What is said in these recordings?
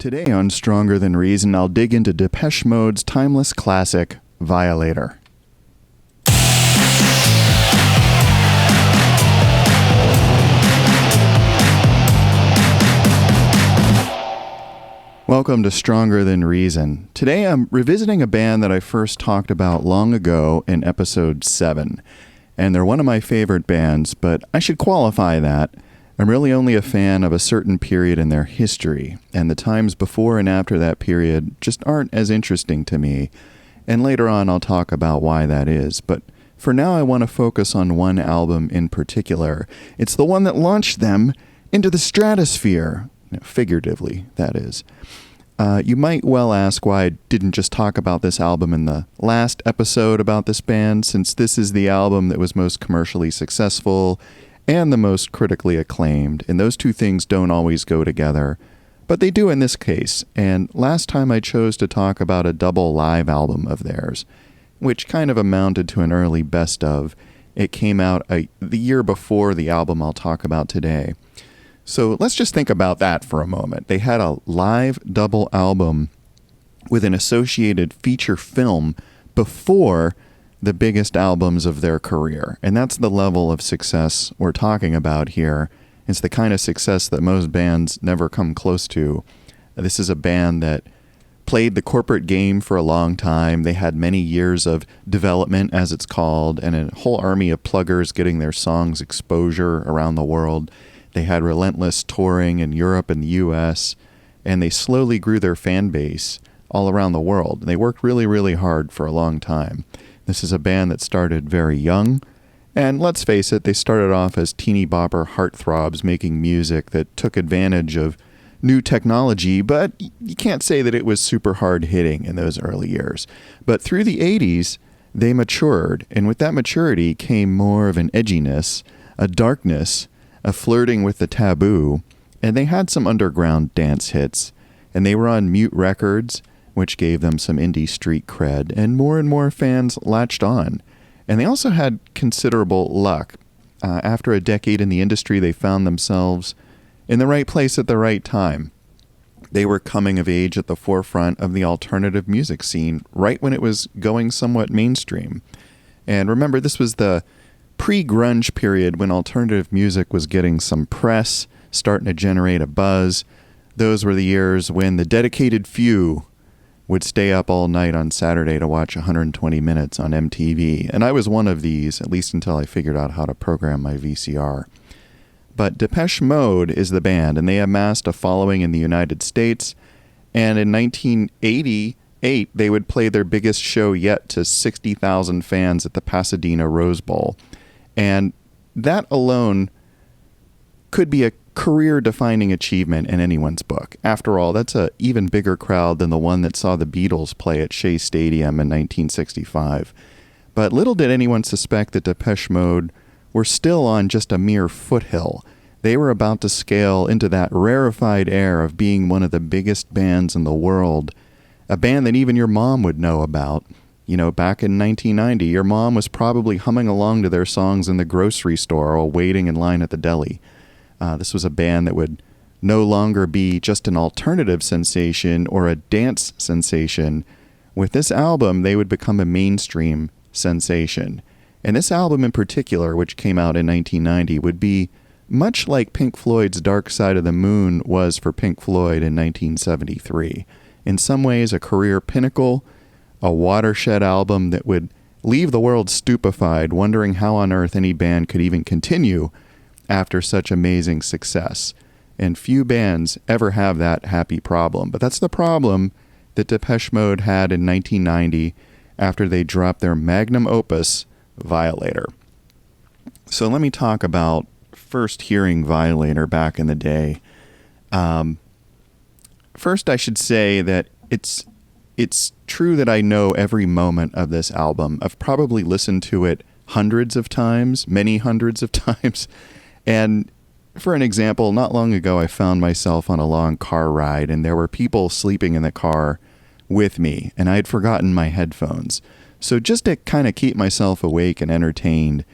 Today on Stronger Than Reason, I'll dig into Depeche Mode's timeless classic, Violator. Welcome to Stronger Than Reason. Today I'm revisiting a band that I first talked about long ago in episode 7. And they're one of my favorite bands, but I should qualify that. I'm really only a fan of a certain period in their history, and the times before and after that period just aren't as interesting to me. And later on I'll talk about why that is. But for now I want to focus on one album in particular. It's the one that launched them into the stratosphere. Figuratively, that is. You might well ask why I didn't just talk about this album in the last episode about this band, since this is the album that was most commercially successful and the most critically acclaimed, and those two things don't always go together, but they do in this case. And last time I chose to talk about a double live album of theirs, which kind of amounted to an early best of. It came out the year before the album I'll talk about today. So let's just think about that for a moment. They had a live double album with an associated feature film before the biggest albums of their career. And that's the level of success we're talking about here. It's the kind of success that most bands never come close to. This is a band that played the corporate game for a long time. They had many years of development, as it's called, and a whole army of pluggers getting their songs exposure around the world. They had relentless touring in Europe and the US, and they slowly grew their fan base all around the world. They worked really, really hard for a long time. This is a band that started very young, and let's face it, they started off as teeny bopper heartthrobs making music that took advantage of new technology, but you can't say that it was super hard hitting in those early years. But through the 80s, they matured, and with that maturity came more of an edginess, a darkness, a flirting with the taboo, and they had some underground dance hits, and they were on Mute Records, which gave them some indie street cred, and more fans latched on. And they also had considerable luck. After a decade in the industry, they found themselves in the right place at the right time. They were coming of age at the forefront of the alternative music scene, right when it was going somewhat mainstream. And remember, this was the pre-grunge period when alternative music was getting some press, starting to generate a buzz. Those were the years when the dedicated few would stay up all night on Saturday to watch 120 minutes on MTV. And I was one of these, at least until I figured out how to program my VCR. But Depeche Mode is the band, and they amassed a following in the United States. And in 1988, they would play their biggest show yet to 60,000 fans at the Pasadena Rose Bowl. And that alone could be a career-defining achievement in anyone's book. After all, that's an even bigger crowd than the one that saw the Beatles play at Shea Stadium in 1965. But little did anyone suspect that Depeche Mode were still on just a mere foothill. They were about to scale into that rarefied air of being one of the biggest bands in the world, a band that even your mom would know about. You know, back in 1990, your mom was probably humming along to their songs in the grocery store or waiting in line at the deli. This was a band that would no longer be just an alternative sensation or a dance sensation. With this album, they would become a mainstream sensation. And this album in particular, which came out in 1990, would be much like Pink Floyd's Dark Side of the Moon was for Pink Floyd in 1973. In some ways, a career pinnacle, a watershed album that would leave the world stupefied, wondering how on earth any band could even continue after such amazing success. And few bands ever have that happy problem. But that's the problem that Depeche Mode had in 1990 after they dropped their magnum opus, Violator. So let me talk about first hearing Violator back in the day. First, I should say that it's true that I know every moment of this album. I've probably listened to it hundreds of times, many hundreds of times. And for an example, not long ago, I found myself on a long car ride, and there were people sleeping in the car with me, and I had forgotten my headphones. So just to kind of keep myself awake and entertained,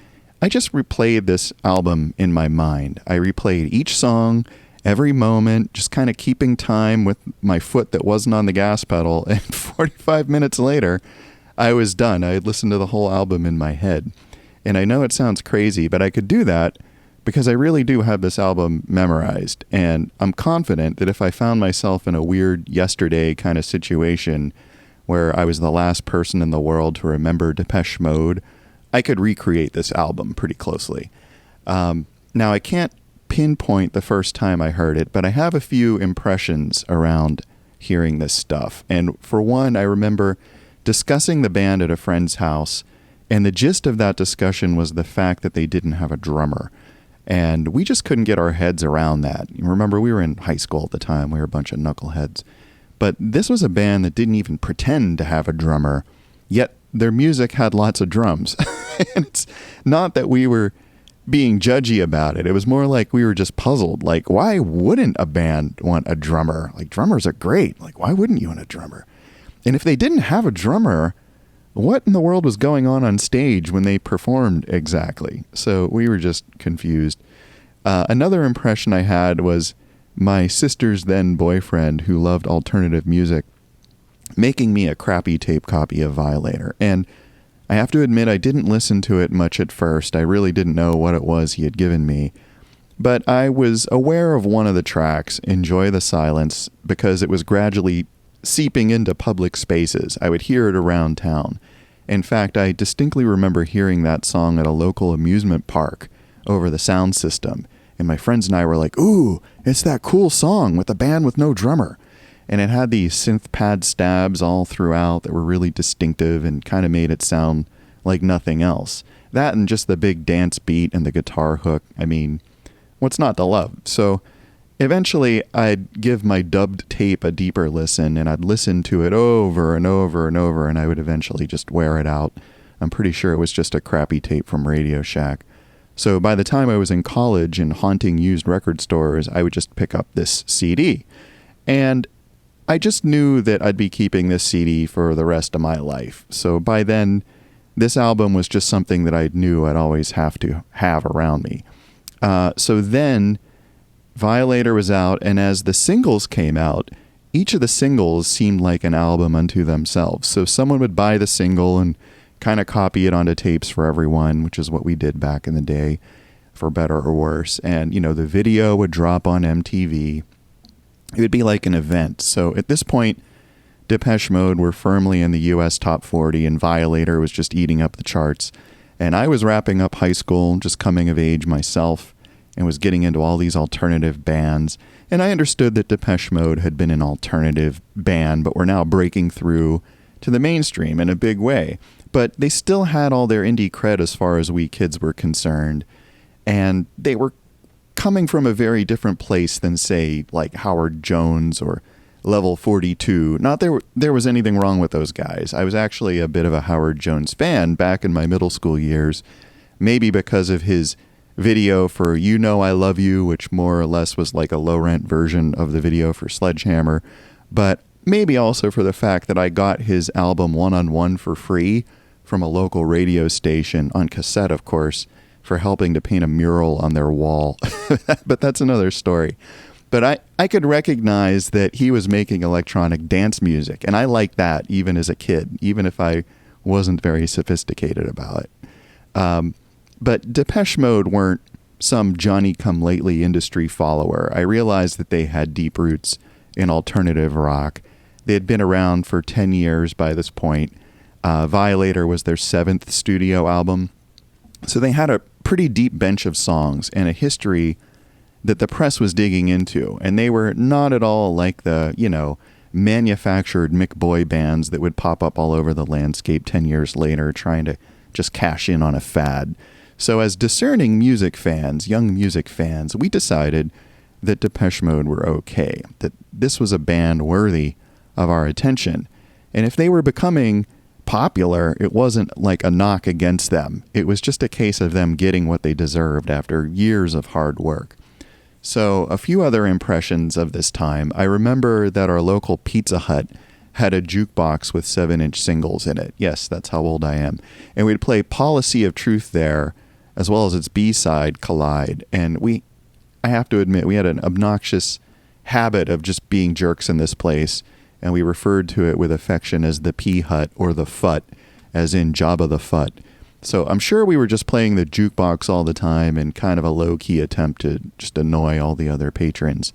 I just replayed this album in my mind. I replayed each song every moment, just kind of keeping time with my foot that wasn't on the gas pedal. And 45 minutes later, I was done. I had listened to the whole album in my head. And I know it sounds crazy, but I could do that because I really do have this album memorized. And I'm confident that if I found myself in a weird yesterday kind of situation where I was the last person in the world to remember Depeche Mode, I could recreate this album pretty closely. Now, I can't pinpoint the first time I heard it, but I have a few impressions around hearing this stuff. And for one, I remember discussing the band at a friend's house, and the gist of that discussion was the fact that they didn't have a drummer. And we just couldn't get our heads around that. Remember, we were in high school at the time. We were a bunch of knuckleheads. But this was a band that didn't even pretend to have a drummer, yet their music had lots of drums. And it's not that we were being judgy about it. It was more like we were just puzzled. Like, why wouldn't a band want a drummer? Like, drummers are great. Like, why wouldn't you want a drummer? And if they didn't have a drummer, what in the world was going on stage when they performed exactly? So we were just confused. Another impression I had was my sister's then boyfriend, who loved alternative music, making me a crappy tape copy of Violator. And I have to admit, I didn't listen to it much at first. I really didn't know what it was he had given me. But I was aware of one of the tracks, Enjoy the Silence, because it was gradually seeping into public spaces. I would hear it around town. In fact, I distinctly remember hearing that song at a local amusement park over the sound system. And my friends and I were like, ooh, it's that cool song with a band with no drummer. And it had these synth pad stabs all throughout that were really distinctive and kind of made it sound like nothing else. That and just the big dance beat and the guitar hook. I mean, what's not to love? So eventually I'd give my dubbed tape a deeper listen, and I'd listen to it over and over and over, and I would eventually just wear it out. I'm pretty sure it was just a crappy tape from Radio Shack. So by the time I was in college and haunting used record stores, I would just pick up this CD. And I just knew that I'd be keeping this CD for the rest of my life. So by then, this album was just something that I knew I'd always have to have around me. So then, Violator was out, and as the singles came out, each of the singles seemed like an album unto themselves. So someone would buy the single and kind of copy it onto tapes for everyone, which is what we did back in the day, for better or worse. And, you know, the video would drop on MTV. It would be like an event. So at this point, Depeche Mode were firmly in the US top 40, and Violator was just eating up the charts. And I was wrapping up high school, just coming of age myself, and was getting into all these alternative bands. And I understood that Depeche Mode had been an alternative band, but were now breaking through to the mainstream in a big way. But they still had all their indie cred as far as we kids were concerned. And they were coming from a very different place than, say, like Howard Jones or Level 42. Not there was anything wrong with those guys. I was actually a bit of a Howard Jones fan back in my middle school years, maybe because of his video for You Know I Love You, which more or less was like a low-rent version of the video for Sledgehammer, but maybe also for the fact that I got his album One on One for free from a local radio station, on cassette, of course, for helping to paint a mural on their wall. But that's another story. But I could recognize that he was making electronic dance music, and I liked that even as a kid, even if I wasn't very sophisticated about it. But Depeche Mode weren't some Johnny-come-lately industry follower. I realized that they had deep roots in alternative rock. They had been around for 10 years by this point. Violator was their 7th studio album. So they had a pretty deep bench of songs and a history that the press was digging into. And they were not at all like the, manufactured McBoy bands that would pop up all over the landscape 10 years later trying to just cash in on a fad. So as discerning music fans, young music fans, we decided that Depeche Mode were okay, that this was a band worthy of our attention. And if they were becoming popular, it wasn't like a knock against them. It was just a case of them getting what they deserved after years of hard work. So a few other impressions of this time. I remember that our local Pizza Hut had a jukebox with 7-inch singles in it. Yes, that's how old I am. And we'd play Policy of Truth there, as well as its B-side, Collide. And we I have to admit, we had an obnoxious habit of just being jerks in this place, and we referred to it with affection as the Pea Hut or the Fut, as in Jabba the Fut. So I'm sure we were just playing the jukebox all the time in kind of a low-key attempt to just annoy all the other patrons.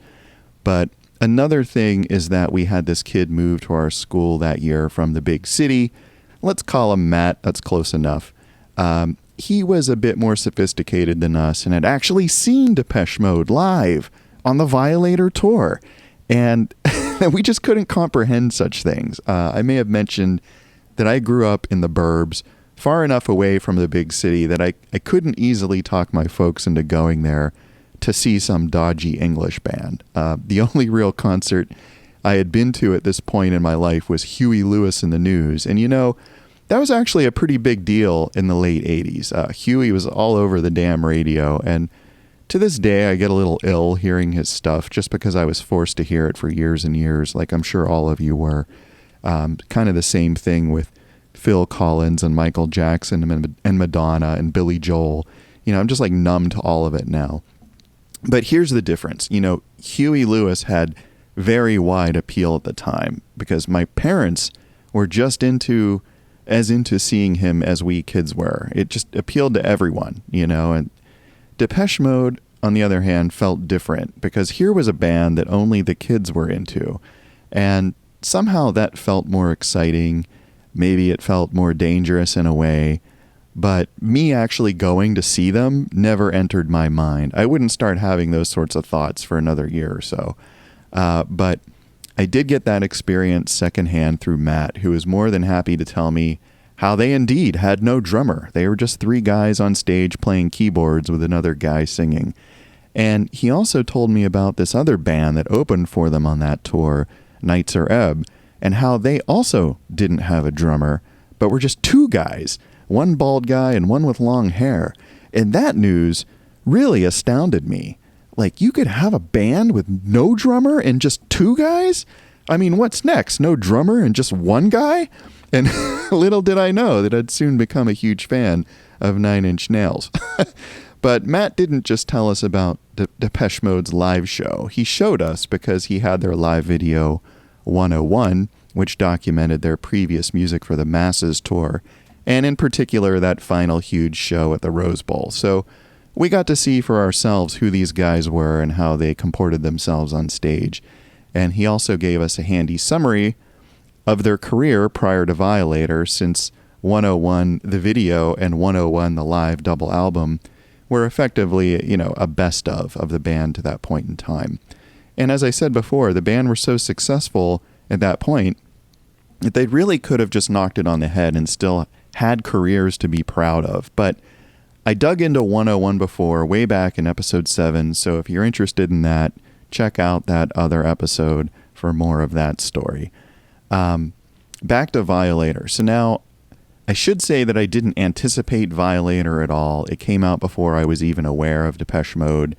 But another thing is that we had this kid move to our school that year from the big city. Let's call him Matt. That's close enough. He was a bit more sophisticated than us and had actually seen Depeche Mode live on the Violator tour. And we just couldn't comprehend such things. I may have mentioned that I grew up in the burbs, far enough away from the big city that I couldn't easily talk my folks into going there to see some dodgy English band. The only real concert I had been to at this point in my life was Huey Lewis and the News. And that was actually a pretty big deal in the late 80s. Huey was all over the damn radio, and to this day I get a little ill hearing his stuff just because I was forced to hear it for years and years, like I'm sure all of you were. Kind of the same thing with Phil Collins and Michael Jackson and Madonna and Billy Joel. I'm just like numb to all of it now. But here's the difference. Huey Lewis had very wide appeal at the time because my parents were just as into seeing him as we kids were. It just appealed to everyone, and Depeche Mode, on the other hand, felt different because here was a band that only the kids were into, and somehow that felt more exciting. Maybe it felt more dangerous in a way, but me actually going to see them never entered my mind. I wouldn't start having those sorts of thoughts for another year or so. But I did get that experience secondhand through Matt, who was more than happy to tell me how they indeed had no drummer. They were just three guys on stage playing keyboards with another guy singing. And he also told me about this other band that opened for them on that tour, Nights Are Ebb, and how they also didn't have a drummer, but were just two guys, one bald guy and one with long hair. And that news really astounded me. Like, you could have a band with no drummer and just two guys? I mean, what's next? No drummer and just one guy? And little did I know that I'd soon become a huge fan of Nine Inch Nails. But Matt didn't just tell us about Depeche Mode's live show. He showed us because he had their live video 101, which documented their previous Music for the Masses tour, and in particular that final huge show at the Rose Bowl. So we got to see for ourselves who these guys were and how they comported themselves on stage. And he also gave us a handy summary of their career prior to Violator, since 101 the video and 101 the live double album were effectively, a best of the band to that point in time. And as I said before, the band were so successful at that point that they really could have just knocked it on the head and still had careers to be proud of. But I dug into 101 before, way back in episode 7, so if you're interested in that, check out that other episode for more of that story. Back to Violator. So now, I should say that I didn't anticipate Violator at all. It came out before I was even aware of Depeche Mode.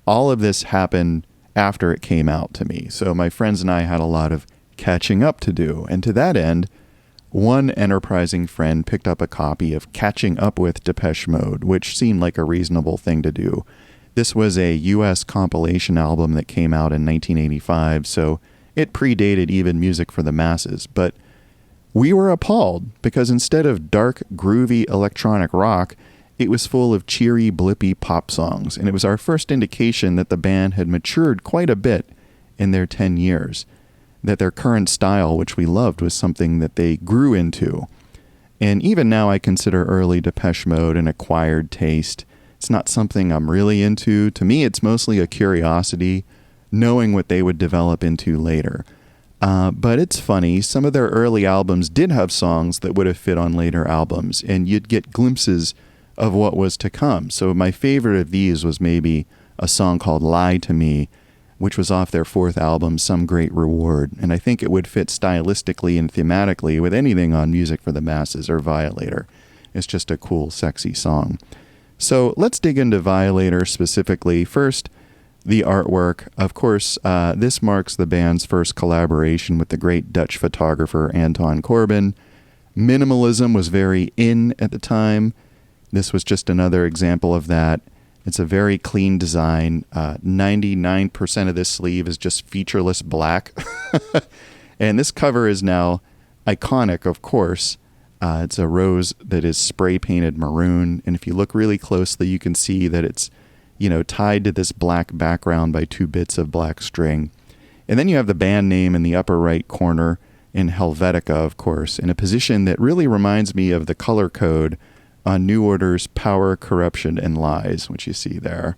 All of this happened after it came out to me. So my friends and I had a lot of catching up to do. And to that end, one enterprising friend picked up a copy of Catching Up with Depeche Mode, which seemed like a reasonable thing to do. This was a U.S. compilation album that came out in 1985, so it predated even Music for the Masses. But we were appalled because instead of dark, groovy electronic rock, it was full of cheery, blippy pop songs, and it was our first indication that the band had matured quite a bit in their 10 years, that their current style, which we loved, was something that they grew into. And even now I consider early Depeche Mode an acquired taste. It's not something I'm really into. To me, it's mostly a curiosity, knowing what they would develop into later. But it's funny, some of their early albums did have songs that would have fit on later albums, and you'd get glimpses of what was to come. So my favorite of these was maybe a song called Lie to Me, which was off their fourth album, Some Great Reward. And I think it would fit stylistically and thematically with anything on Music for the Masses or Violator. It's just a cool, sexy song. So let's dig into Violator specifically. First, the artwork. Of course, this marks the band's first collaboration with the great Dutch photographer Anton Corbijn. Minimalism was very in at the time. This was just another example of that. It's a very clean design. 99% of this sleeve is just featureless black. And this cover is now iconic, of course. It's a rose that is spray painted maroon. And if you look really closely, you can see that it's, tied to this black background by 2 bits of black string. And then you have the band name in the upper right corner in Helvetica, of course, in a position that really reminds me of the color code on New Order's Power, Corruption, and Lies, which you see there.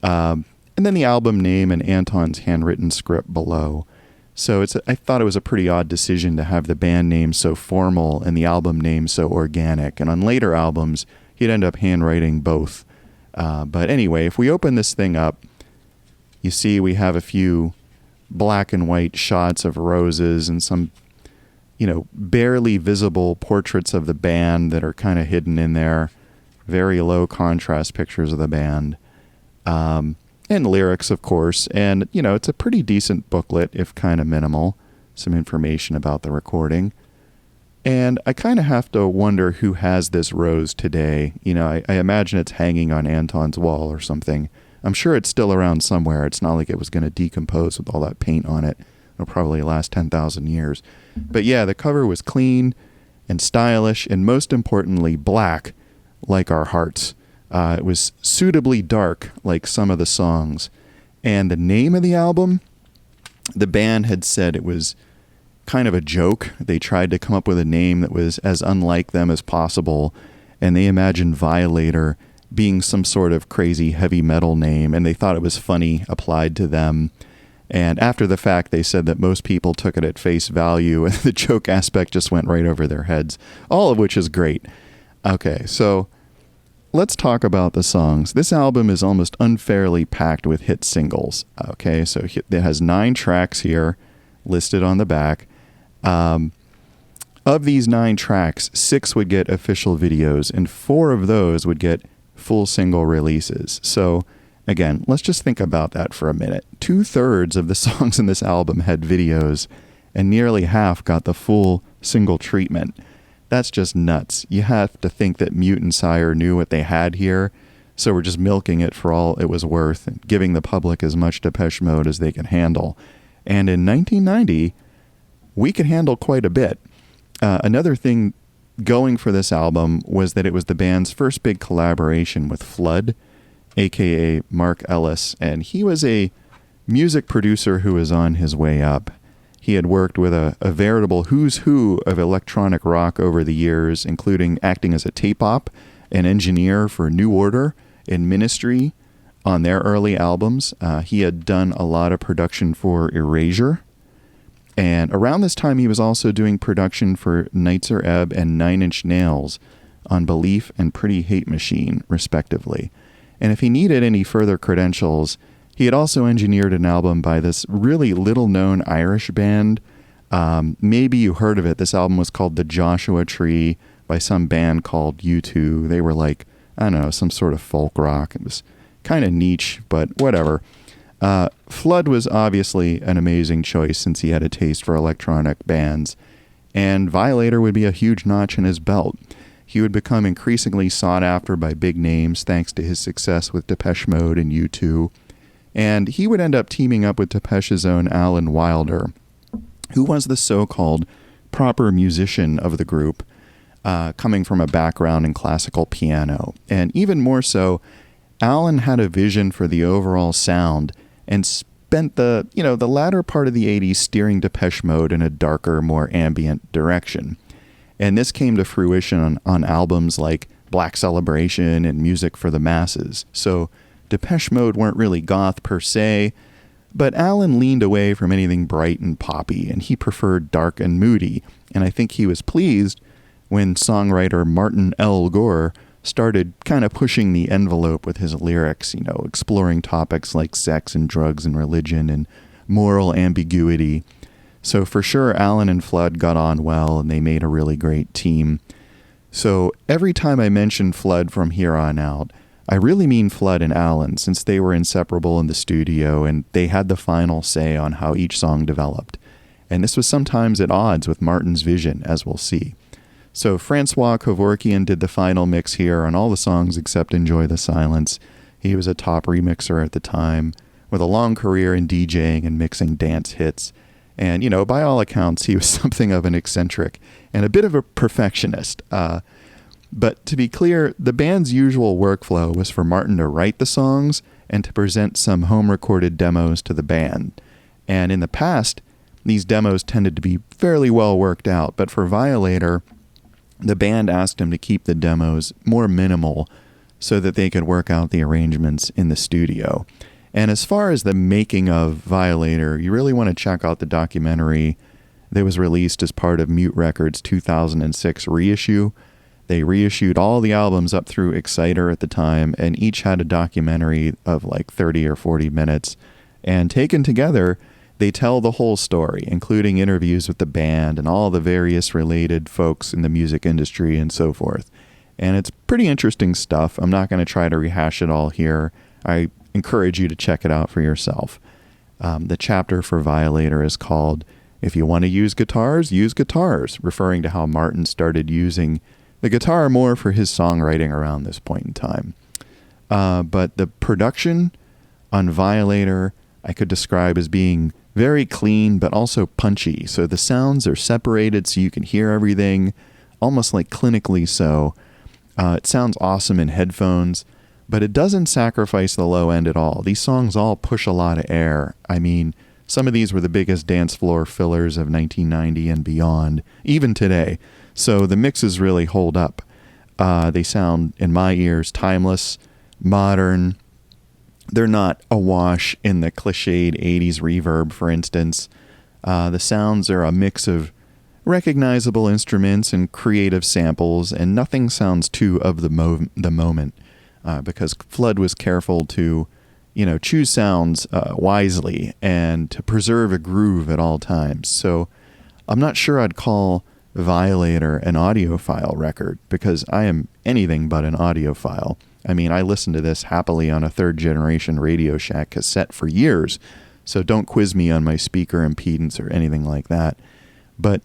And then the album name and Anton's handwritten script below. So I thought it was a pretty odd decision to have the band name so formal and the album name so organic. And on later albums, he'd end up handwriting both. But anyway, if we open this thing up, you see we have a few black and white shots of roses and some, barely visible portraits of the band that are kind of hidden in there. Very low contrast pictures of the band. And lyrics, of course. And, it's a pretty decent booklet, if kind of minimal. Some information about the recording. And I kind of have to wonder who has this rose today. I imagine it's hanging on Anton's wall or something. I'm sure it's still around somewhere. It's not like it was going to decompose with all that paint on it. It'll probably last 10,000 years. But yeah, the cover was clean and stylish and most importantly, black, like our hearts. It was suitably dark, like some of the songs. And the name of the album, the band had said it was kind of a joke. They tried to come up with a name that was as unlike them as possible. And they imagined Violator being some sort of crazy heavy metal name. And they thought it was funny applied to them. And after the fact, they said that most people took it at face value and the joke aspect just went right over their heads, all of which is great. Okay, so let's talk about the songs. This album is almost unfairly packed with hit singles. Okay, so it has 9 tracks here listed on the back. Of these 9 tracks, 6 would get official videos and 4 of those would get full single releases. So again, let's just think about that for a minute. 2/3 of the songs in this album had videos, and nearly half got the full single treatment. That's just nuts. You have to think that Mute and Sire knew what they had here, so we're just milking it for all it was worth and giving the public as much Depeche Mode as they could handle. And in 1990, we could handle quite a bit. Another thing going for this album was that it was the band's first big collaboration with Flood, a.k.a. Mark Ellis, and he was a music producer who was on his way up. He had worked with a veritable who's who of electronic rock over the years, including acting as a tape op, an engineer for New Order and Ministry on their early albums. He had done a lot of production for Erasure. And around this time, he was also doing production for Nitzer Ebb and 9 Inch Nails on Belief and Pretty Hate Machine, respectively. And if he needed any further credentials, he had also engineered an album by this really little-known Irish band. Maybe you heard of it. This album was called The Joshua Tree by some band called U2. They were like, I don't know, some sort of folk rock. It was kind of niche, but whatever. Flood was obviously an amazing choice since he had a taste for electronic bands. And Violator would be a huge notch in his belt. He would become increasingly sought after by big names thanks to his success with Depeche Mode and U2. And he would end up teaming up with Depeche's own Alan Wilder, who was the so-called proper musician of the group, coming from a background in classical piano. And even more so, Alan had a vision for the overall sound and spent the latter part of the 80s steering Depeche Mode in a darker, more ambient direction. And this came to fruition on albums like Black Celebration and Music for the Masses. So Depeche Mode weren't really goth per se, but Alan leaned away from anything bright and poppy, and he preferred dark and moody. And I think he was pleased when songwriter Martin L. Gore started kind of pushing the envelope with his lyrics, exploring topics like sex and drugs and religion and moral ambiguity. So for sure, Alan and Flood got on well, and they made a really great team. So every time I mention Flood from here on out, I really mean Flood and Alan, since they were inseparable in the studio, and they had the final say on how each song developed. And this was sometimes at odds with Martin's vision, as we'll see. So Francois Kevorkian did the final mix here on all the songs except Enjoy the Silence. He was a top remixer at the time with a long career in DJing and mixing dance hits. And, you know, by all accounts, he was something of an eccentric and a bit of a perfectionist. But to be clear, the band's usual workflow was for Martin to write the songs and to present some home-recorded demos to the band. And in the past, these demos tended to be fairly well worked out, but for Violator, the band asked him to keep the demos more minimal so that they could work out the arrangements in the studio. And as far as the making of Violator, you really want to check out the documentary that was released as part of Mute Records' 2006 reissue. They reissued all the albums up through Exciter at the time, and each had a documentary of like 30 or 40 minutes. And taken together, they tell the whole story, including interviews with the band and all the various related folks in the music industry and so forth. And it's pretty interesting stuff. I'm not going to try to rehash it all here. I encourage you to check it out for yourself. The chapter for Violator is called "If You Want to Use Guitars, Use Guitars," referring to how Martin started using the guitar more for his songwriting around this point in time. But the production on Violator I could describe as being very clean but also punchy. So the sounds are separated so you can hear everything, almost like clinically so. It sounds awesome in headphones, but it doesn't sacrifice the low end at all. These songs all push a lot of air. I mean, some of these were the biggest dance floor fillers of 1990 and beyond, even today. So the mixes really hold up. They sound, in my ears, timeless, modern. They're not awash in the cliched 80s reverb, for instance. The sounds are a mix of recognizable instruments and creative samples, and nothing sounds too of the moment, because Flood was careful to, choose sounds wisely and to preserve a groove at all times. So I'm not sure I'd call Violator an audiophile record, because I am anything but an audiophile. I mean, I listened to this happily on a third-generation Radio Shack cassette for years, so don't quiz me on my speaker impedance or anything like that. But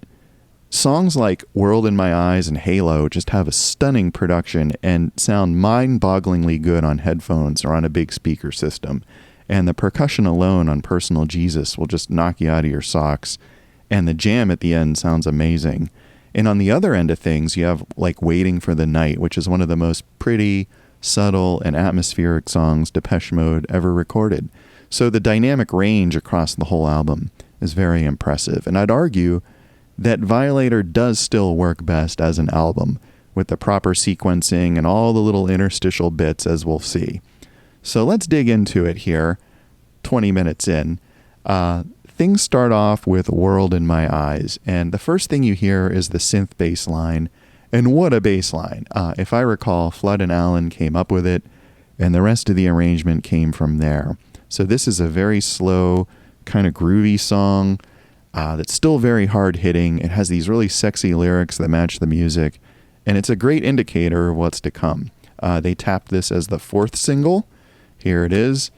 songs like World in My Eyes and Halo just have a stunning production and sound mind-bogglingly good on headphones or on a big speaker system. And the percussion alone on Personal Jesus will just knock you out of your socks. And the jam at the end sounds amazing. And on the other end of things, you have like Waiting for the Night, which is one of the most pretty, subtle, and atmospheric songs Depeche Mode ever recorded. So the dynamic range across the whole album is very impressive. And I'd argue that Violator does still work best as an album, with the proper sequencing and all the little interstitial bits, as we'll see. So let's dig into it here, 20 minutes in. Things start off with World in My Eyes, and the first thing you hear is the synth bass line, and what a bass line. If I recall, Flood and Allen came up with it, and the rest of the arrangement came from there. So this is a very slow, kind of groovy song that's still very hard-hitting. It has these really sexy lyrics that match the music, and it's a great indicator of what's to come. They tapped this as the fourth single. Here it is.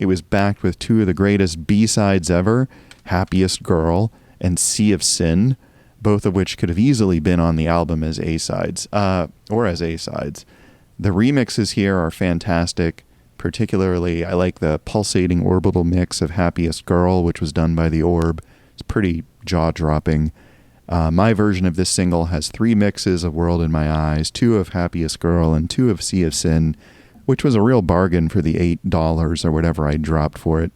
It was backed with two of the greatest B-sides ever, Happiest Girl and Sea of Sin, both of which could have easily been on the album as A-sides, or as A-sides. The remixes here are fantastic. Particularly, I like the pulsating orbital mix of Happiest Girl, which was done by The Orb. It's pretty jaw-dropping. My version of this single has 3 mixes of World in My Eyes, 2 of Happiest Girl, and 2 of Sea of Sin, which was a real bargain for the $8 or whatever I dropped for it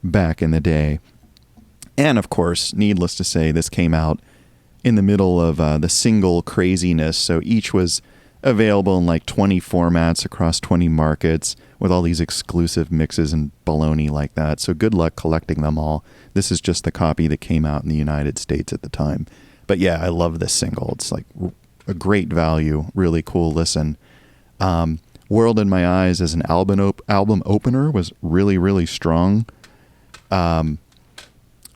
back in the day. And of course, needless to say, this came out in the middle of the single craziness, so each was available in like 20 formats across 20 markets with all these exclusive mixes and baloney like that. So good luck collecting them all. This is just the copy that came out in the United States at the time. But yeah, I love this single. It's like a great value, really cool listen. World in My Eyes as an album opener was really, really strong.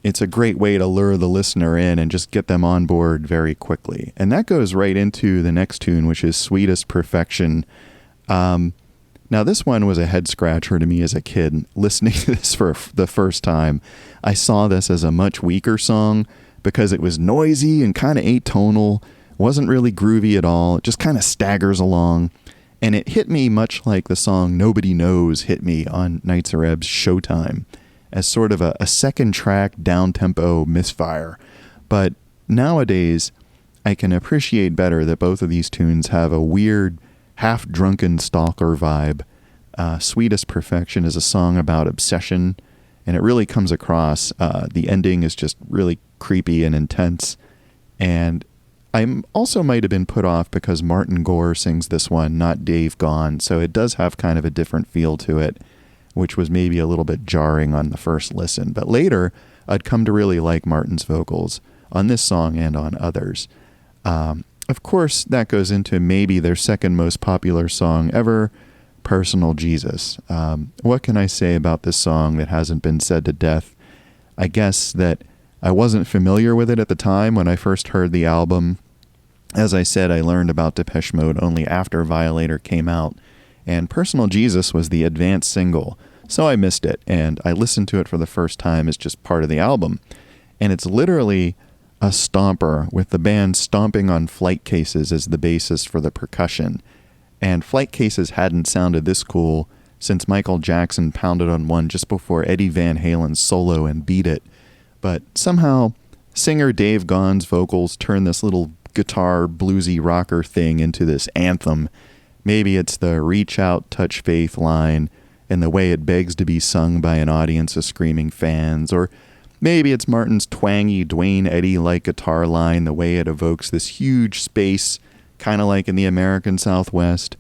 It's a great way to lure the listener in and just get them on board very quickly. And that goes right into the next tune, which is Sweetest Perfection. Now, this one was a head scratcher to me as a kid, listening to this for the first time. I saw this as a much weaker song because it was noisy and kind of atonal, wasn't really groovy at all. It just kind of staggers along. And it hit me much like the song Nobody Knows hit me on Nights of Reb's Showtime, as sort of a second track down-tempo misfire. But nowadays, I can appreciate better that both of these tunes have a weird, half-drunken stalker vibe. Sweetest Perfection is a song about obsession, and it really comes across. The ending is just really creepy and intense. And I also might have been put off because Martin Gore sings this one, not Dave Gahan, so it does have kind of a different feel to it, which was maybe a little bit jarring on the first listen. But later, I'd come to really like Martin's vocals on this song and on others. Of course, that goes into maybe their second most popular song ever, Personal Jesus. What can I say about this song that hasn't been said to death? I guess that I wasn't familiar with it at the time when I first heard the album. As I said, I learned about Depeche Mode only after Violator came out, and Personal Jesus was the advanced single, so I missed it, and I listened to it for the first time as just part of the album. And it's literally a stomper, with the band stomping on flight cases as the basis for the percussion. And flight cases hadn't sounded this cool since Michael Jackson pounded on one just before Eddie Van Halen's solo and Beat It. But somehow, singer Dave Gahan's vocals turn this little guitar bluesy rocker thing into this anthem. Maybe it's the reach out, touch faith line and the way it begs to be sung by an audience of screaming fans, or maybe it's Martin's twangy Dwayne Eddy-like guitar line, the way it evokes this huge space, kind of like in the American Southwest.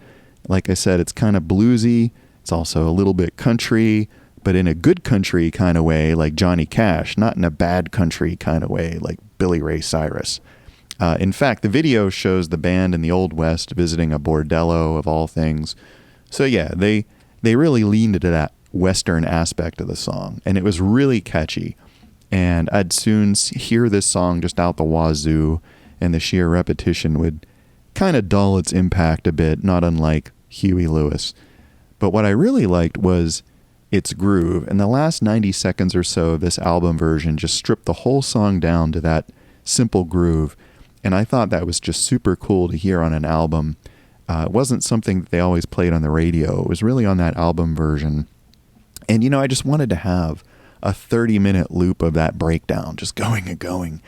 Like I said, it's kind of bluesy. It's also a little bit country, but in a good country kind of way, like Johnny Cash, not in a bad country kind of way, like Billy Ray Cyrus. In fact, the video shows the band in the Old West visiting a bordello of all things. So yeah, they really leaned into that Western aspect of the song, and it was really catchy. And I'd soon hear this song just out the wazoo, and the sheer repetition would kind of dull its impact a bit, not unlike Huey Lewis. But what I really liked was its groove, and the last 90 seconds or so of this album version just stripped the whole song down to that simple groove. And I thought that was just super cool to hear on an album. It wasn't something that they always played on the radio. It was really on that album version. And, you know, I just wanted to have a 30-minute loop of that breakdown, just going and going.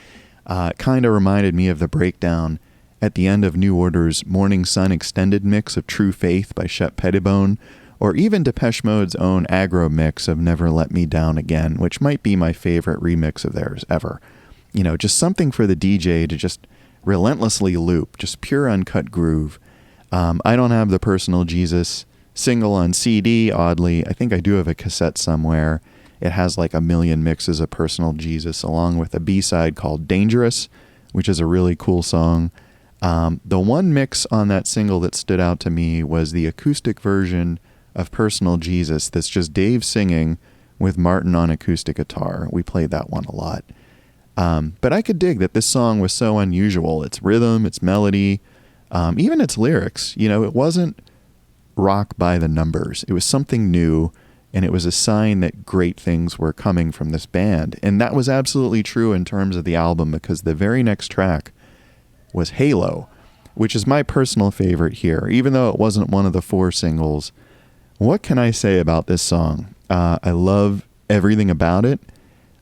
It kind of reminded me of the breakdown at the end of New Order's Morning Sun extended mix of True Faith by Shep Pettibone, or even Depeche Mode's own aggro mix of Never Let Me Down Again, which might be my favorite remix of theirs ever. You know, just something for the DJ to just relentlessly loop, just pure uncut groove. I don't have the Personal Jesus single on CD, oddly. I think I do have a cassette somewhere. It has like a million mixes of Personal Jesus, along with a B-side called Dangerous, which is a really cool song. The one mix on that single that stood out to me was the acoustic version of Personal Jesus that's just Dave singing with Martin on acoustic guitar. We played that one a lot. But I could dig that this song was so unusual. Its rhythm, its melody, even its lyrics. You know, it wasn't rock by the numbers. It was something new, and it was a sign that great things were coming from this band. And that was absolutely true in terms of the album, because the very next track was Halo, which is my personal favorite here, even though it wasn't one of the 4 singles. What can I say about this song? I love everything about it.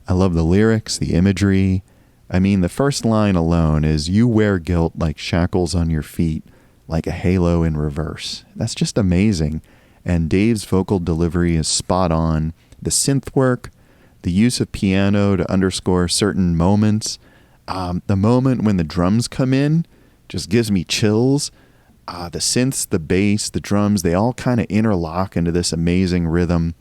I love the lyrics, the imagery. I mean, the first line alone is, "You wear guilt like shackles on your feet, like a halo in reverse." That's just amazing. And Dave's vocal delivery is spot on. The synth work, the use of piano to underscore certain moments. The moment when the drums come in just gives me chills. The synths, the bass, the drums, they all kind of interlock into this amazing rhythm.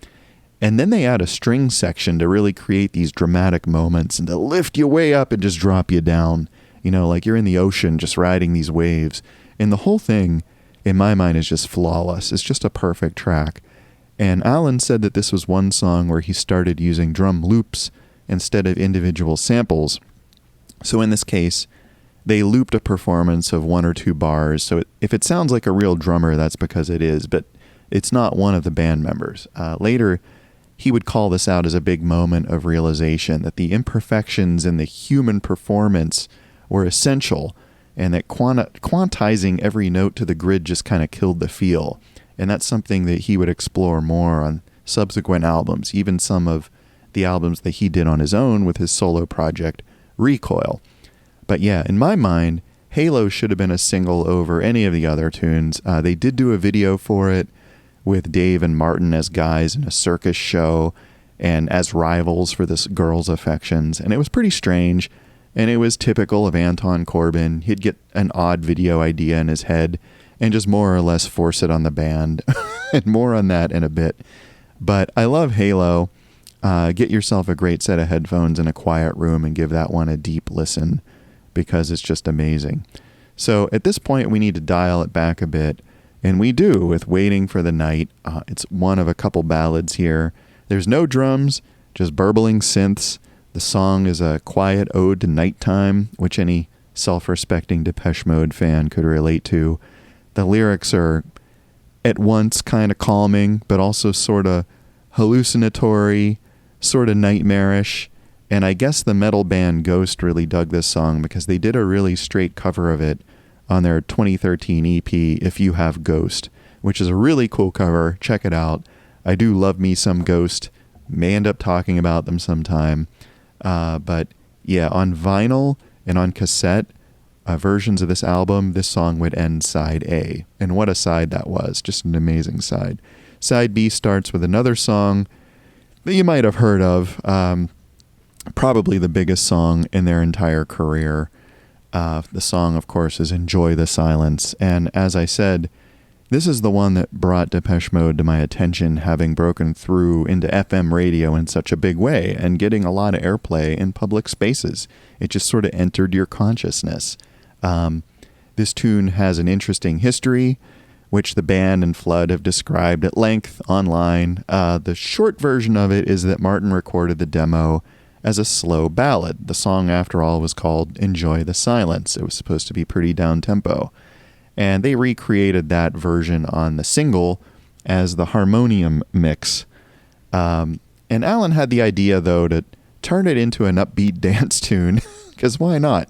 And then they add a string section to really create these dramatic moments and to lift you way up and just drop you down. You know, like you're in the ocean just riding these waves. And the whole thing, in my mind, is just flawless. It's just a perfect track. And Alan said that this was one song where he started using drum loops instead of individual samples. So in this case, they looped a performance of 1 or 2 bars. So if it sounds like a real drummer, that's because it is. But it's not one of the band members. Later, he would call this out as a big moment of realization that the imperfections in the human performance were essential and that quantizing every note to the grid just kind of killed the feel. And that's something that he would explore more on subsequent albums, even some of the albums that he did on his own with his solo project, Recoil. But yeah, in my mind, Halo should have been a single over any of the other tunes. They did do a video for it with Dave and Martin as guys in a circus show and as rivals for this girl's affections. And it was pretty strange. And it was typical of Anton Corbijn. He'd get an odd video idea in his head and just more or less force it on the band. And more on that in a bit. But I love Halo. Get yourself a great set of headphones in a quiet room and give that one a deep listen, because it's just amazing. So at this point, we need to dial it back a bit. And we do with Waiting for the Night. It's one of a couple ballads here. There's no drums, just burbling synths. The song is a quiet ode to nighttime, which any self-respecting Depeche Mode fan could relate to. The lyrics are at once kind of calming, but also sort of hallucinatory, sort of nightmarish. And I guess the metal band Ghost really dug this song because they did a really straight cover of it on their 2013 EP, If You Have Ghost, which is a really cool cover. Check it out. I do love me some Ghost. May end up talking about them sometime. But yeah, on vinyl and on cassette versions of this album, this song would end side A. And what a side that was. Just an amazing side. Side B starts with another song that you might have heard of. Probably the biggest song in their entire career. The song, of course, is Enjoy the Silence. And as I said, this is the one that brought Depeche Mode to my attention, having broken through into FM radio in such a big way and getting a lot of airplay in public spaces. It just sort of entered your consciousness. This tune has an interesting history, which the band and Flood have described at length online. The short version of it is that Martin recorded the demo as a slow ballad. The song, after all, was called Enjoy the Silence. It was supposed to be pretty down-tempo. And they recreated that version on the single as the harmonium mix. And Alan had the idea, though, to turn it into an upbeat dance tune, because why not?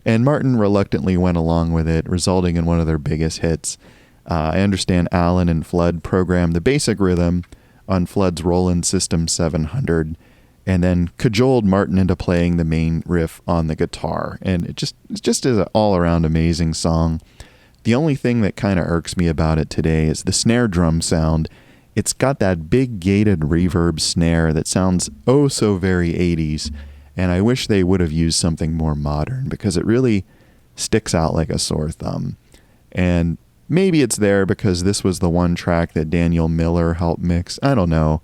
And Martin reluctantly went along with it, resulting in one of their biggest hits. I understand Alan and Flood programmed the basic rhythm on Flood's Roland System 700, and then cajoled Martin into playing the main riff on the guitar. And it just is an all-around amazing song. The only thing that kind of irks me about it today is the snare drum sound. It's got that big gated reverb snare that sounds oh so very 80s, and I wish they would have used something more modern because it really sticks out like a sore thumb. And maybe it's there because this was the one track that Daniel Miller helped mix. I don't know.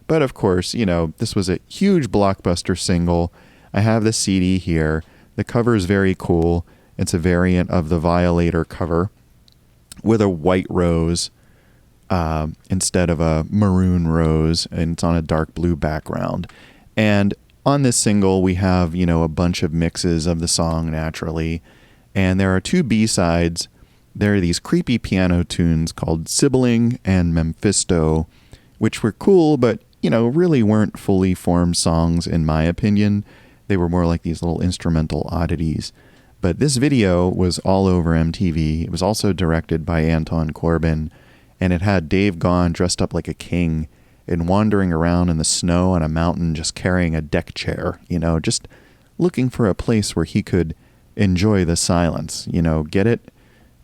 But of course, you know, this was a huge blockbuster single. I have the CD here. The cover is very cool. It's a variant of the Violator cover with a white rose instead of a maroon rose, and it's on a dark blue background. And on this single, we have, you know, a bunch of mixes of the song naturally. And there are two B-sides. There are these creepy piano tunes called Sibling and Mephisto, which were cool, but, you know, really weren't fully formed songs in my opinion. They were more like these little instrumental oddities. But this video was all over MTV. It was also directed by Anton Corbijn, and it had Dave Gahan dressed up like a king and wandering around in the snow on a mountain just carrying a deck chair, you know, just looking for a place where he could enjoy the silence, you know, get it?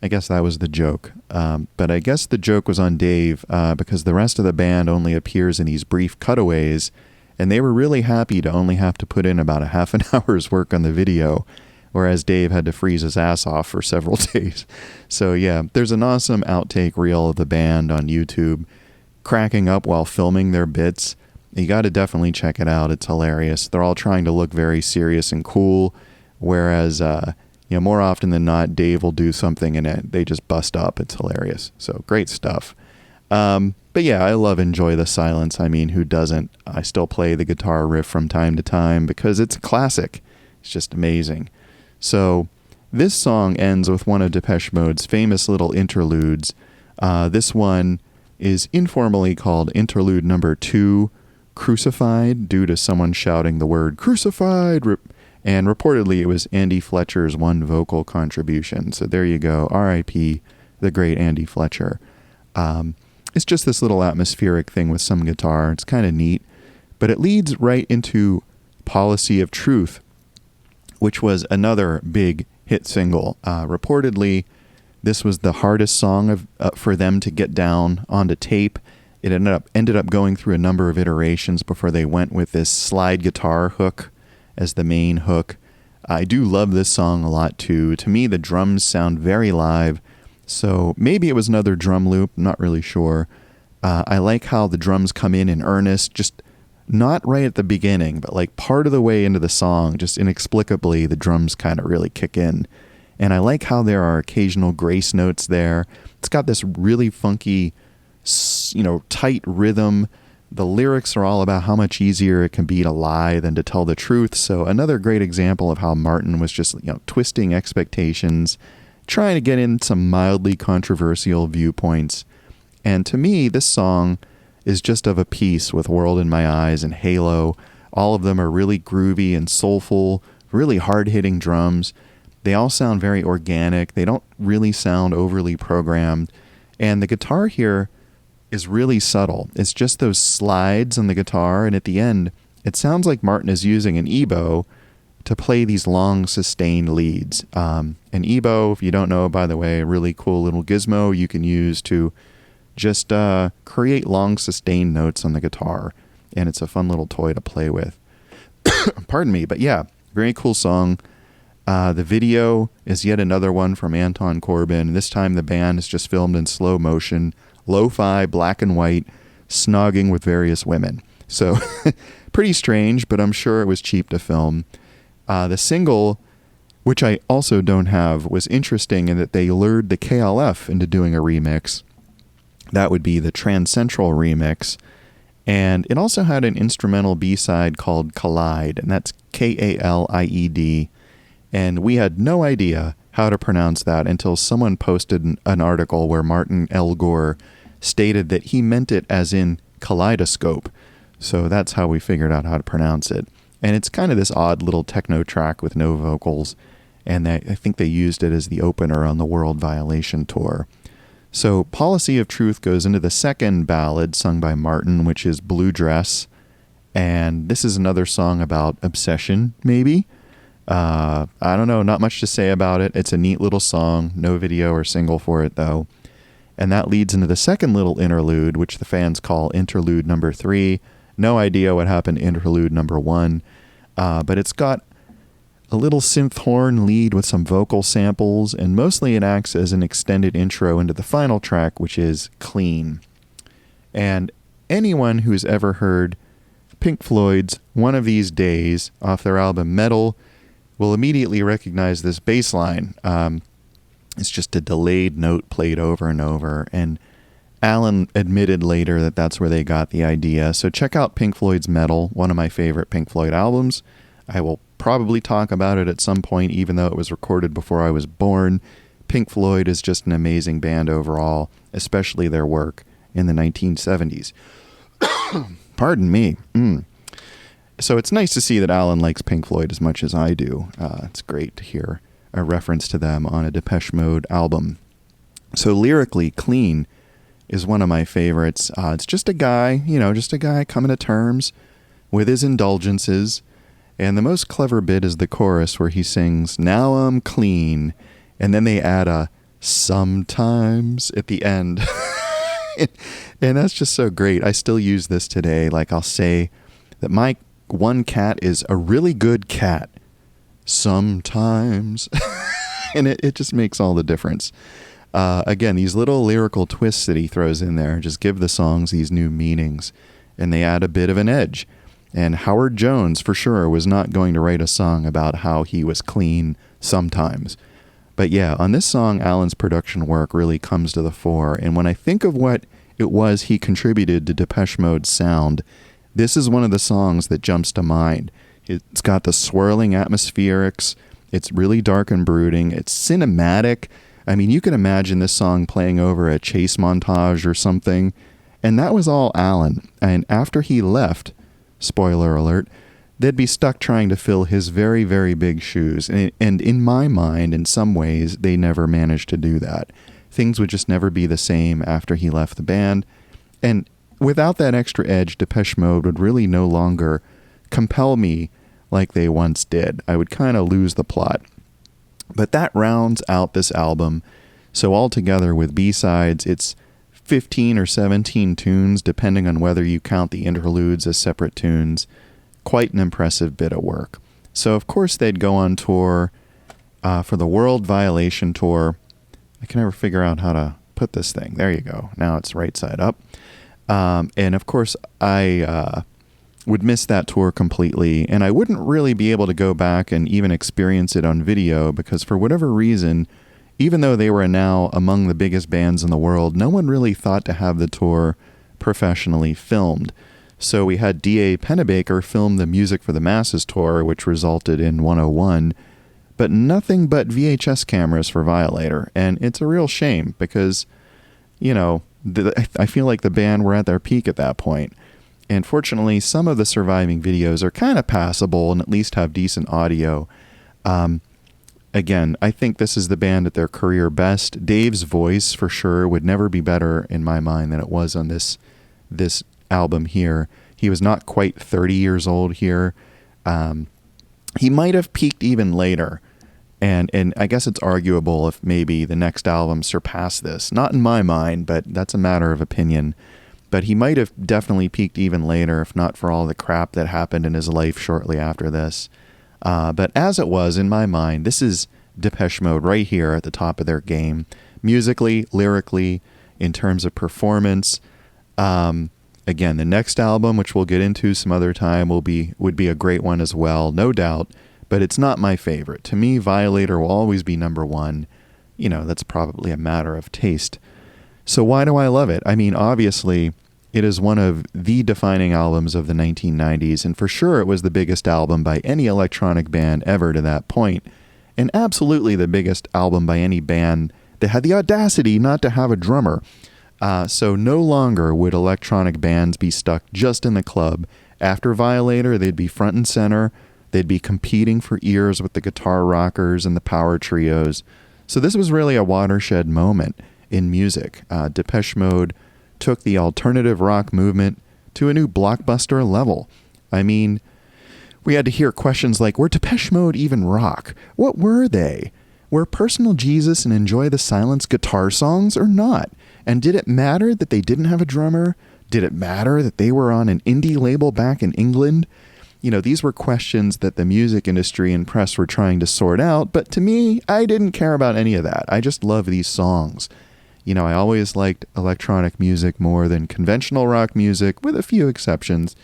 I guess that was the joke. But I guess the joke was on Dave because the rest of the band only appears in these brief cutaways, and they were really happy to only have to put in about a half an hour's work on the video, whereas Dave had to freeze his ass off for several days. So yeah, there's an awesome outtake reel of the band on YouTube cracking up while filming their bits. You got to definitely check it out. It's hilarious. They're all trying to look very serious and cool, whereas you know, more often than not, Dave will do something and they just bust up. It's hilarious. So great stuff. But yeah, I love Enjoy the Silence. I mean, who doesn't? I still play the guitar riff from time to time because it's a classic. It's just amazing. So this song ends with one of Depeche Mode's famous little interludes. This one is informally called Interlude Number 2, Crucified, due to someone shouting the word crucified And reportedly, it was Andy Fletcher's one vocal contribution. So there you go. R.I.P. the great Andy Fletcher. It's just this little atmospheric thing with some guitar. It's kind of neat. But it leads right into Policy of Truth, which was another big hit single. Reportedly, this was the hardest song for them to get down onto tape. It ended up going through a number of iterations before they went with this slide guitar hook as the main hook. I do love this song a lot too. To me, the drums sound very live, so maybe it was another drum loop, not really sure. I like how the drums come in earnest, just not right at the beginning, but like part of the way into the song, just inexplicably, the drums kind of really kick in. And I like how there are occasional grace notes there. It's got this really funky, tight rhythm. The lyrics are all about how much easier it can be to lie than to tell the truth. So another great example of how Martin was just, twisting expectations, trying to get in some mildly controversial viewpoints. And to me, this song is just of a piece with World in My Eyes and Halo. All of them are really groovy and soulful, really hard-hitting drums. They all sound very organic. They don't really sound overly programmed. And the guitar here is really subtle. It's just those slides on the guitar, and at the end, it sounds like Martin is using an EBow to play these long, sustained leads. An EBow, if you don't know, by the way, a really cool little gizmo you can use to just create long, sustained notes on the guitar, and it's a fun little toy to play with. Pardon me, but yeah, very cool song. The video is yet another one from Anton Corbijn. This time the band is just filmed in slow motion, lo-fi, black and white, snogging with various women. So pretty strange, but I'm sure it was cheap to film. The single, which I also don't have, was interesting in that they lured the KLF into doing a remix. That would be the Trans Central remix. And it also had an instrumental B-side called Collide, and that's K-A-L-I-E-D. And we had no idea how to pronounce that until someone posted an article where Martin Elgore stated that he meant it as in kaleidoscope. So that's how we figured out how to pronounce it. And it's kind of this odd little techno track with no vocals. And I think they used it as the opener on the World Violation tour. So Policy of Truth goes into the second ballad sung by Martin, which is Blue Dress. And this is another song about obsession, maybe. I don't know, not much to say about it. It's a neat little song, no video or single for it though. And that leads into the second little interlude, which the fans call interlude number 3. No idea what happened to interlude number 1, but it's got a little synth horn lead with some vocal samples, and mostly it acts as an extended intro into the final track, which is Clean. And anyone who's ever heard Pink Floyd's One of These Days off their album Metal will immediately recognize this bass line. It's just a delayed note played over and over, and Alan admitted later that that's where they got the idea. So check out Pink Floyd's Metal, one of my favorite Pink Floyd albums. I will probably talk about it at some point, even though it was recorded before I was born. Pink Floyd is just an amazing band overall, especially their work in the 1970s. Pardon me. So it's nice to see that Alan likes Pink Floyd as much as I do. It's great to hear a reference to them on a Depeche Mode album. So lyrically, Clean is one of my favorites. It's just a guy, coming to terms with his indulgences. And the most clever bit is the chorus where he sings, "Now I'm clean." And then they add a "sometimes" at the end. And that's just so great. I still use this today. Like I'll say that my one cat is a really good cat sometimes. And it just makes all the difference. Again, these little lyrical twists that he throws in there just give the songs these new meanings, and they add a bit of an edge. And Howard Jones, for sure, was not going to write a song about how he was clean sometimes. But yeah, on this song, Alan's production work really comes to the fore. And when I think of what it was he contributed to Depeche Mode's sound, this is one of the songs that jumps to mind. It's got the swirling atmospherics. It's really dark and brooding. It's cinematic. I mean, you can imagine this song playing over a chase montage or something. And that was all Alan. And after he left, spoiler alert, they'd be stuck trying to fill his very, very big shoes. And in my mind, in some ways, they never managed to do that. Things would just never be the same after he left the band. And without that extra edge, Depeche Mode would really no longer compel me like they once did. I would kind of lose the plot. But that rounds out this album. So altogether with B-sides, it's 15 or 17 tunes, depending on whether you count the interludes as separate tunes. Quite an impressive bit of work. So of course they'd go on tour for the World Violation Tour. I can never figure out how to put this thing. There you go. Now it's right side up. And of course I would miss that tour completely, and I wouldn't really be able to go back and even experience it on video because for whatever reason, even though they were now among the biggest bands in the world, no one really thought to have the tour professionally filmed. So we had D.A. Pennebaker film the Music for the Masses tour, which resulted in 101, but nothing but VHS cameras for Violator. And it's a real shame because, you know, I feel like the band were at their peak at that point. And fortunately, some of the surviving videos are kind of passable and at least have decent audio. Again, I think this is the band at their career best. Dave's voice, for sure, would never be better in my mind than it was on this album here. He was not quite 30 years old here. He might have peaked even later. And I guess it's arguable if maybe the next album surpassed this. Not in my mind, but that's a matter of opinion. But he might have definitely peaked even later, if not for all the crap that happened in his life shortly after this. But as it was, in my mind, this is Depeche Mode right here at the top of their game. Musically, lyrically, in terms of performance. Again, the next album, which we'll get into some other time, would be a great one as well, no doubt. But it's not my favorite. To me, Violator will always be number one. You know, that's probably a matter of taste. So why do I love it? I mean, obviously, it is one of the defining albums of the 1990s, and for sure it was the biggest album by any electronic band ever to that point, and absolutely the biggest album by any band that had the audacity not to have a drummer. So no longer would electronic bands be stuck just in the club. After Violator, they'd be front and center. They'd be competing for ears with the guitar rockers and the power trios. So this was really a watershed moment in music. Depeche Mode took the alternative rock movement to a new blockbuster level. I mean, we had to hear questions like, were Depeche Mode even rock? What were they? Were Personal Jesus and Enjoy the Silence guitar songs or not? And did it matter that they didn't have a drummer? Did it matter that they were on an indie label back in England? You know, these were questions that the music industry and press were trying to sort out, but to me, I didn't care about any of that. I just love these songs. You know, I always liked electronic music more than conventional rock music, with a few exceptions,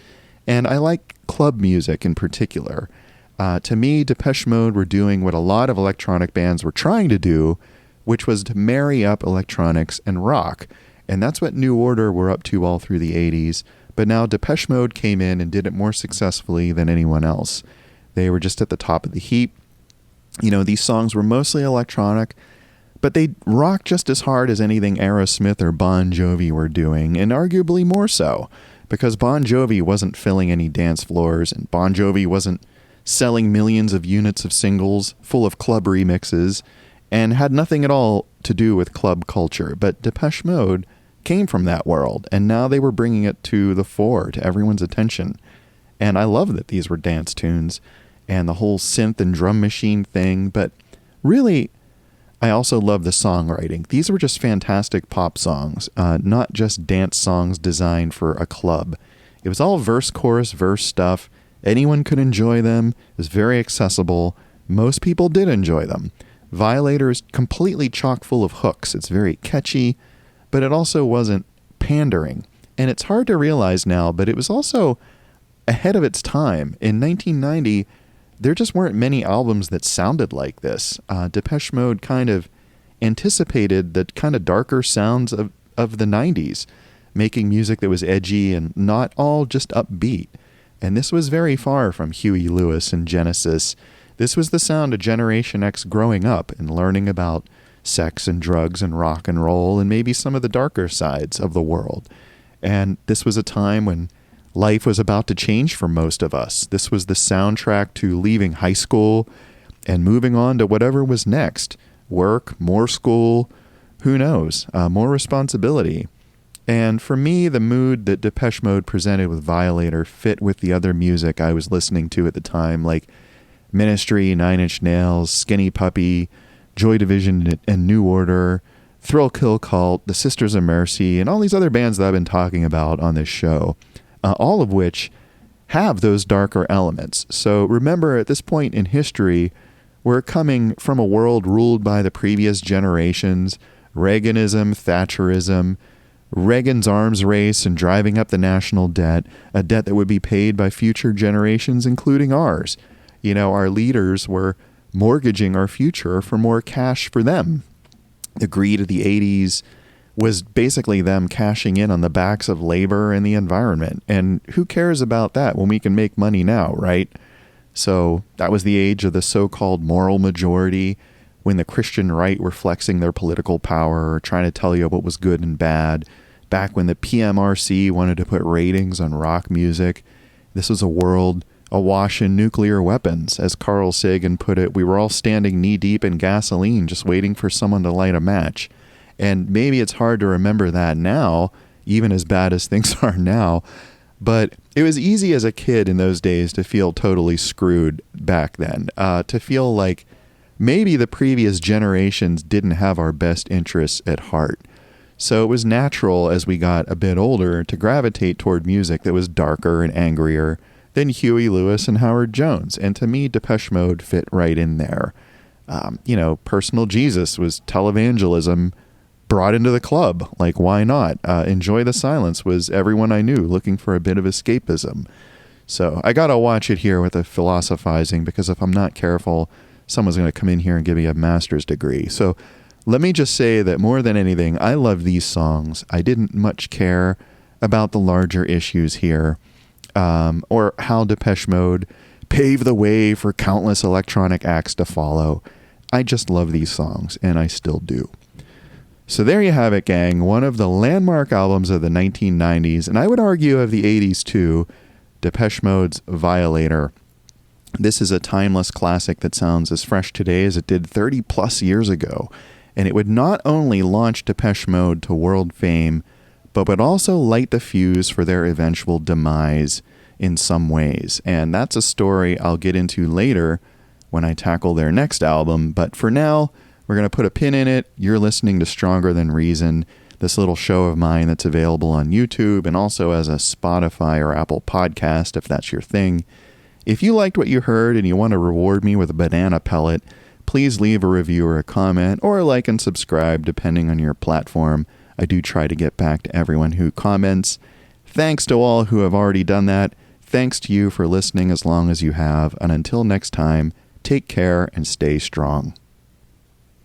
and I like club music in particular. To me, Depeche Mode were doing what a lot of electronic bands were trying to do, which was to marry up electronics and rock, and that's what New Order were up to all through the 80s. But now Depeche Mode came in and did it more successfully than anyone else. They were just at the top of the heap. You know, these songs were mostly electronic, but they rocked just as hard as anything Aerosmith or Bon Jovi were doing, and arguably more so, because Bon Jovi wasn't filling any dance floors, and Bon Jovi wasn't selling millions of units of singles full of club remixes, and had nothing at all to do with club culture. But Depeche Mode came from that world, and now they were bringing it to the fore, to everyone's attention. And I love that these were dance tunes and the whole synth and drum machine thing, but really, I also love the songwriting. These were just fantastic pop songs, not just dance songs designed for a club. It was all verse, chorus, verse stuff. Anyone could enjoy them. It was very accessible. Most people did enjoy them. Violator is completely chock full of hooks. It's very catchy, but it also wasn't pandering. And it's hard to realize now, but it was also ahead of its time. In 1990, there just weren't many albums that sounded like this. Depeche Mode kind of anticipated the kind of darker sounds of the 90s, making music that was edgy and not all just upbeat. And this was very far from Huey Lewis and Genesis. This was the sound of Generation X growing up and learning about sex and drugs and rock and roll and maybe some of the darker sides of the world. And this was a time when Life was about to change for most of us. This was the soundtrack to leaving high school and moving on to whatever was next. Work, more school, who knows, more responsibility. And for me, the mood that Depeche Mode presented with Violator fit with the other music I was listening to at the time, like Ministry, Nine Inch Nails, Skinny Puppy, Joy Division and New Order, Thrill Kill Cult, The Sisters of Mercy, and all these other bands that I've been talking about on this show, all of which have those darker elements. So remember, at this point in history, we're coming from a world ruled by the previous generations, Reaganism, Thatcherism, Reagan's arms race and driving up the national debt, a debt that would be paid by future generations, including ours. You know, our leaders were mortgaging our future for more cash for them. The greed of the 80s was basically them cashing in on the backs of labor and the environment. And who cares about that when we can make money now, right? So that was the age of the so-called moral majority, when the Christian right were flexing their political power or trying to tell you what was good and bad. Back when the PMRC wanted to put ratings on rock music. This was a world awash in nuclear weapons. As Carl Sagan put it, we were all standing knee-deep in gasoline just waiting for someone to light a match. And maybe it's hard to remember that now, even as bad as things are now. But it was easy as a kid in those days to feel totally screwed back then. To feel like maybe the previous generations didn't have our best interests at heart. So it was natural as we got a bit older to gravitate toward music that was darker and angrier than Huey Lewis and Howard Jones. And to me, Depeche Mode fit right in there. Personal Jesus was televangelism brought into the club. Like, why not? Enjoy the Silence was everyone I knew looking for a bit of escapism. So I got to watch it here with the philosophizing, because if I'm not careful, someone's going to come in here and give me a master's degree. So let me just say that more than anything, I love these songs. I didn't much care about the larger issues here, or how Depeche Mode paved the way for countless electronic acts to follow. I just love these songs, and I still do. So there you have it, gang. One of the landmark albums of the 1990s, and I would argue of the 80s too, Depeche Mode's Violator. This is a timeless classic that sounds as fresh today as it did 30 plus years ago. And it would not only launch Depeche Mode to world fame, but would also light the fuse for their eventual demise in some ways. And that's a story I'll get into later when I tackle their next album. But for now, we're going to put a pin in it. You're listening to Stronger Than Reason, this little show of mine that's available on YouTube and also as a Spotify or Apple podcast, if that's your thing. If you liked what you heard and you want to reward me with a banana pellet, please leave a review or a comment, or like and subscribe depending on your platform. I do try to get back to everyone who comments. Thanks to all who have already done that. Thanks to you for listening as long as you have. And until next time, take care and stay strong.